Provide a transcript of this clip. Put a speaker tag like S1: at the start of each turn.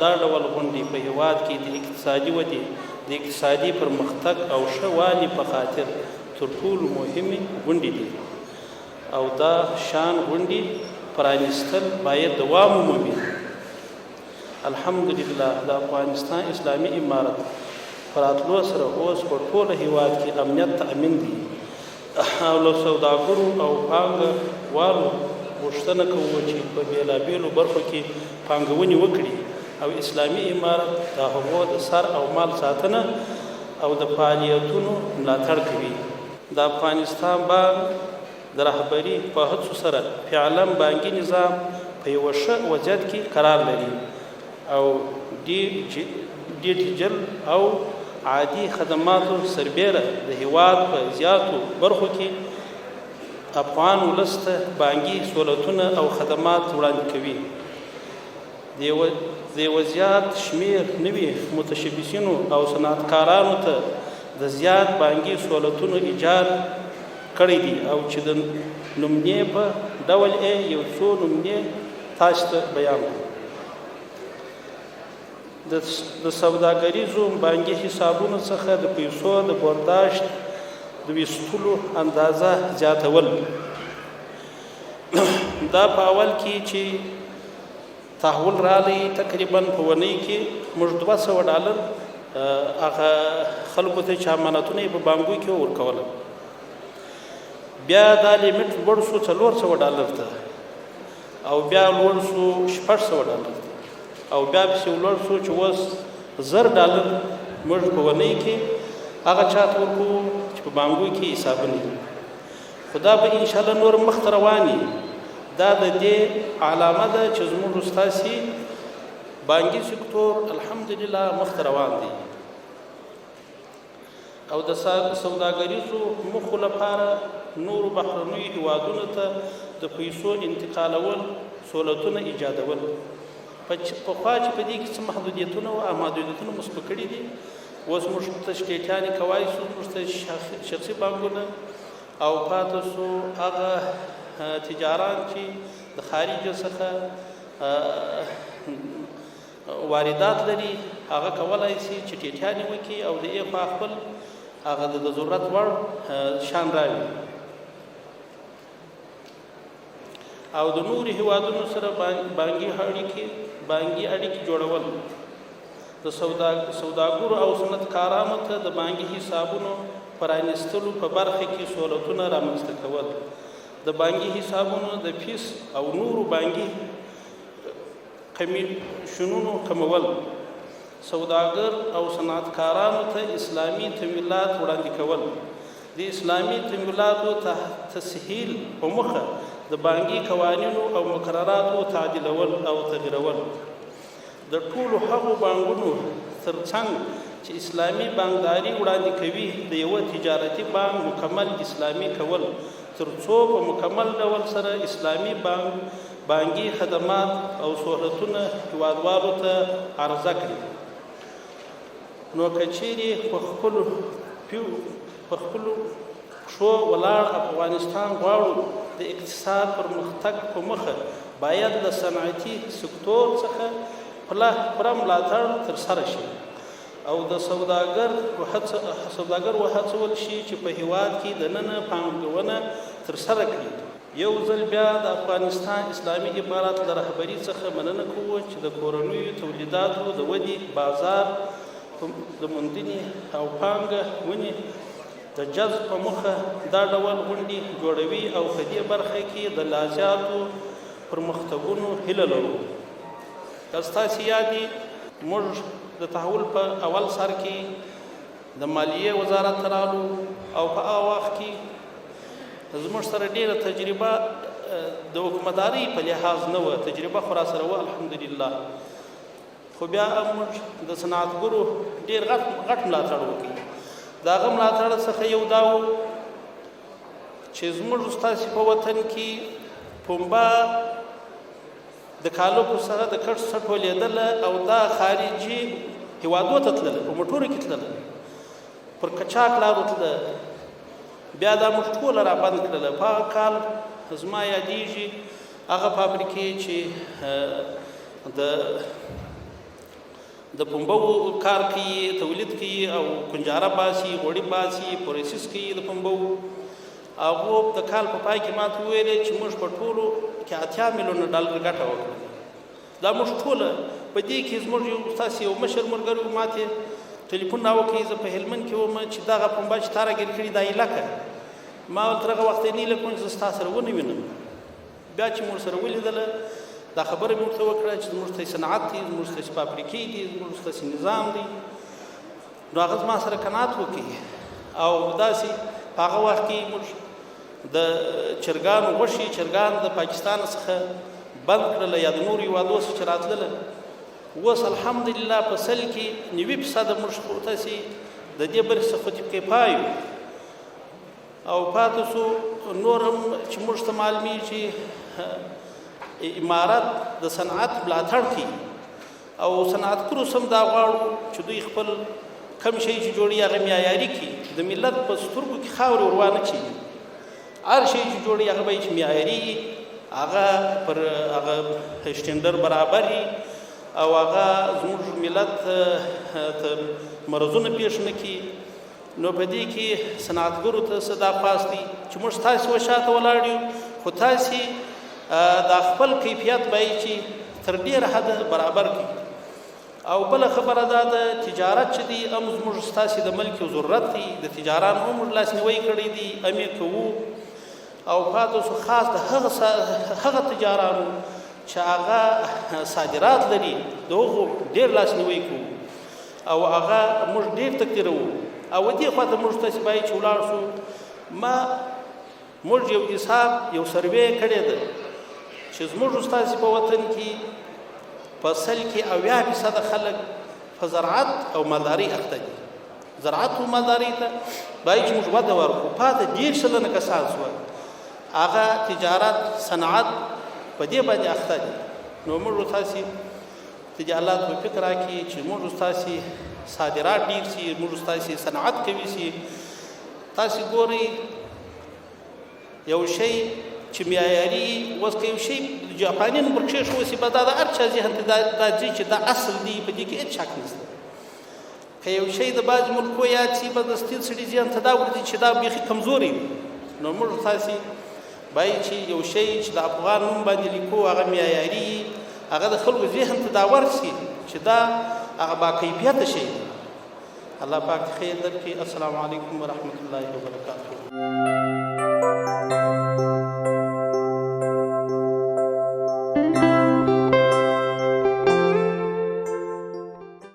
S1: دا ډول غونډې په هیواد کې د اقتصادي ودې د اقتصادي پرمختګ او ښه والي په خاطر تر ټولو مهمې غونډې دي او دا شان غونډې پرانیستل باید دوام ومومي. الحمدلله د افغانستان اسلامي امارت په راتلو سره اوس په ټول هیواد کې امنیت تأمین دي او له سوداګرو او پانګه والو غوښتنه کوو چې په بېلابېلو برخو کې پانګونې وکړي او اسلامي امارت د هغو د سر او مال ساتنه او د فعالیتونو ملاتړ کوي. د افغانستان بانک د رهبري په هڅو سره فعلا بانکي نظام په یوه ښه وضعیت کې قرار لري او ډیجیټل او عادي خدماتو سربیره د هیواد په زیاتو برخو کې افغان ولس ته بانکي سهولتونه او خدمات وړاندې کوي. د یوه زیات شمېر نوي متشبثینو او صنعتکارانو ته د زیات بانکي سهولتونو ایجاد کړی دي او چې د نمونې په ډول یو څو نمونې تاسو ته بیان کړو. د سوداګریزو بانکي حسابونو څخه د پیسو د برداشت د ویستلو اندازه زیاتول. دا په اول کې چې تحول راغی تقریبا په اونۍ کې موږ $200 هغه خلکو ته چې امانتونه یې په بانکو کې ورکول، بیا دا لیمټ لوړ شو $400 ته او بیا لوړ شو $600 او بیا پسې لوړ شو چې اوس $1000 موږ په اونۍ کې هغه چاته ورکوو چې په بانکو کې حسابونه دي. خو دا به انشاءالله نور مخته رواني. دا د دې علامه ده چې زموږ ستاسې بانکي سکتور الحمدلله مخته روان دی او د سوداګریزو موخو لپاره نورو بهرنیو هیوادونو ته د پیسو انتقالول سهولتونه ایجادول. پخوا چې په دې کې څه محدودیتونه او محدودیتونه مثبت کړي دي، اوس موږ ته سټیټیانې کوای شو، موږ ته شخصي بانکونه او پاتې شو هغه تجاران چې د خارج څخه واردات لري، هغه کولای شي چې ټیټیانې وکړي او د خوا خپل هغه د ضرورت وړ شان راوړي او د نورو هیوادونو سره بانکي اړیکې جوړول. د سوداګرو او صنعتکارانو ته د بانکي حسابونو پرانیستلو په برخه کې سهولتونه رامنځته کول، د بانکي حسابونو د فیس او نورو بانکي کمیشنونو کمول، سوداګر او صنعتکارانو ته اسلامي تمویلات وړاندې کول، د اسلامي تمویلاتو تسهیل په موخه د بانکي قوانینو او مقرراتو تعدیلول او تغییرول، د ټولو هغو بانکونو ترڅنګ چې اسلامي بانکداري وړاندې کوي د یوه تجارتي بانک مکمل اسلامي کول، تر څو په مکمل ډول سره اسلامي بانکي خدمات او سهولتونه هیوادوالو ته عرضه کړي. نو که چیرې په خپلو پښو ولاړ افغانستان غواړو د اقتصاد پرمختګ په مخه باید له صنعتي سکتور څخه پوره ملاتړ ترسره شي او د سوداګر وهڅول شي چې په هیواد کې دننه پانګونه ترسره کړي. یو ځل بیا د افغانستان اسلامي امارت له رهبري څخه مننه کوو چې د کورنیو تولیداتو د ودې بازار د موندنې او پانګونې د جذب په موخه دا ډول غونډې جوړوي او په دې برخه کې د لا زیاتو پرمختګونو هیله لرو. که ستاسې یاد وي، موږ د تحول په اول سر کې د مالیې وزارت ته راغلو او په هغه وخت کې زموږ سره ډېره تجربه د حکومتدارۍ په لحاظ نه وه، تجربه خو را سره وه الحمدلله. خو بیا موږ د صنعتګرو ډېر غټ ملاتړ وکړي. د هغه ملاتړ څخه یو دا و چې زموږ ستاسې په وطن کې پنبه د کالو په سره د کټ څخه ټولېدله او دا خارجي هیوادو ته تلله، په موټرو کې تلله، پر کچاک لارو تلله، بیا دا موږ ټوله را بند کړله. په هغه کال زما یادېږي هغه فابریکې چې د د پنبو کار کوي، تولید کوي او کنجاره باسي، غوړي باسي، پروسس کوي د پنبو. هغو د کال په پای کې ماته وویلې چې موږ په ټولو کې 80 میلیونه ډالر ګټه وکړه. دا موږ ټوله په دې کې زموږ یو ستاسې یو مشر ملګري ماته ټلیفون راوکړي، زه په هلمند کې وم چې دغه پنبه چې تا راګیر کړي دا علاقه، ما ورته هغه وخت یې نه لیکم چې زه ستا سره ونه وینم. بیا چې مو سره ولیدله دا خبره مې ورته وکړه چې زموږ ته صنعت دی، زموږ ته فابریکې دي، زموږ ته نظام دی. نو هغه زما سره قناعت وکړي او داسې په هغه وخت کې موږ د چرګانو غوښې چرګان د پاکستان څخه بند کړله یا د نورو هېوادو څخه چې راتلله. اوس الحمدلله په سل کې 90% موږ خو تاسې د دې برخې څخه فتقفا یو او پاتې سو نور هم چې موږ ته معلومېږي چې امارت د صنعت ملاتړ کوي او صنعتګرو هم دا غواړو چې دوی خپل کم شی چې جوړي هغه معیاري کړي، د ملت په سترګو کې خاورې ور وانه اچوي. هر شی چې جوړي هغه به چې معیاري هغه پر هغه سټنډرډ برابر وي او هغه زموږ ملت ته مرضونه پیښ نه کړي. نو په دې کې صنعتګرو ته څه دا خواست دي چې موږ تاسې وشاته ولاړ یو، خو تاسې دا خپل کیفیت به چې تر ډېره حده برابر کړي. او بله خبره دا د تجارت چې دی هم زموږ ستاسې د ملک یو ضرورت دی، د تجارانو هم موږ لاسنیوی کړی دی، هم یې کوو. او پاتې سو خاص د هغه تجارانو چې هغه صادرات لري د هغو ډېر لاسنیوی کوو او هغه موږ ډېر تقدیروو. او دې خواته موږ تاسې باید چې ولاړ شو. موږ یو حساب یو سروې کړې ده چې زموږ ستاسې په وطن کې په سل کې 80% خلک په زراعت او مالدارۍ اخته دي. زراعت او مالدارۍ ته باید چې موږ وده ورکړو. پاتې 10 سلنه کسان شول هغه تجارت صنعت په دې باندې اخته دي. نو موږ تاسې ته الله توفیق راکړي چې موږ تاسې صادرات ډېر شي، موږ تاسې صنعت قوي شي. تاسې ګورئ یو شی چې معیاري اوس که یو شی جاپاني نوم پر کښېښودل شي به دا د هر چا ذهن ته دا ځي چې دا اصل دی، په دې کې هېڅ شک نشته. که یو شی د بعضې ملکو یاد شي به د ستیل سړي ذهن ته دا ورځي چې دا بیخي کمزوری وي. نو موږ تاسې باید چې یو شی چې د افغان نوم باندې لیکو هغه معیاري هغه د خلکو ذهن ته دا ورسي چې دا هغه باکیفیته شی دی. الله پاک خیر درکړي. السلام علیکم ورحمة الله وبرکاته.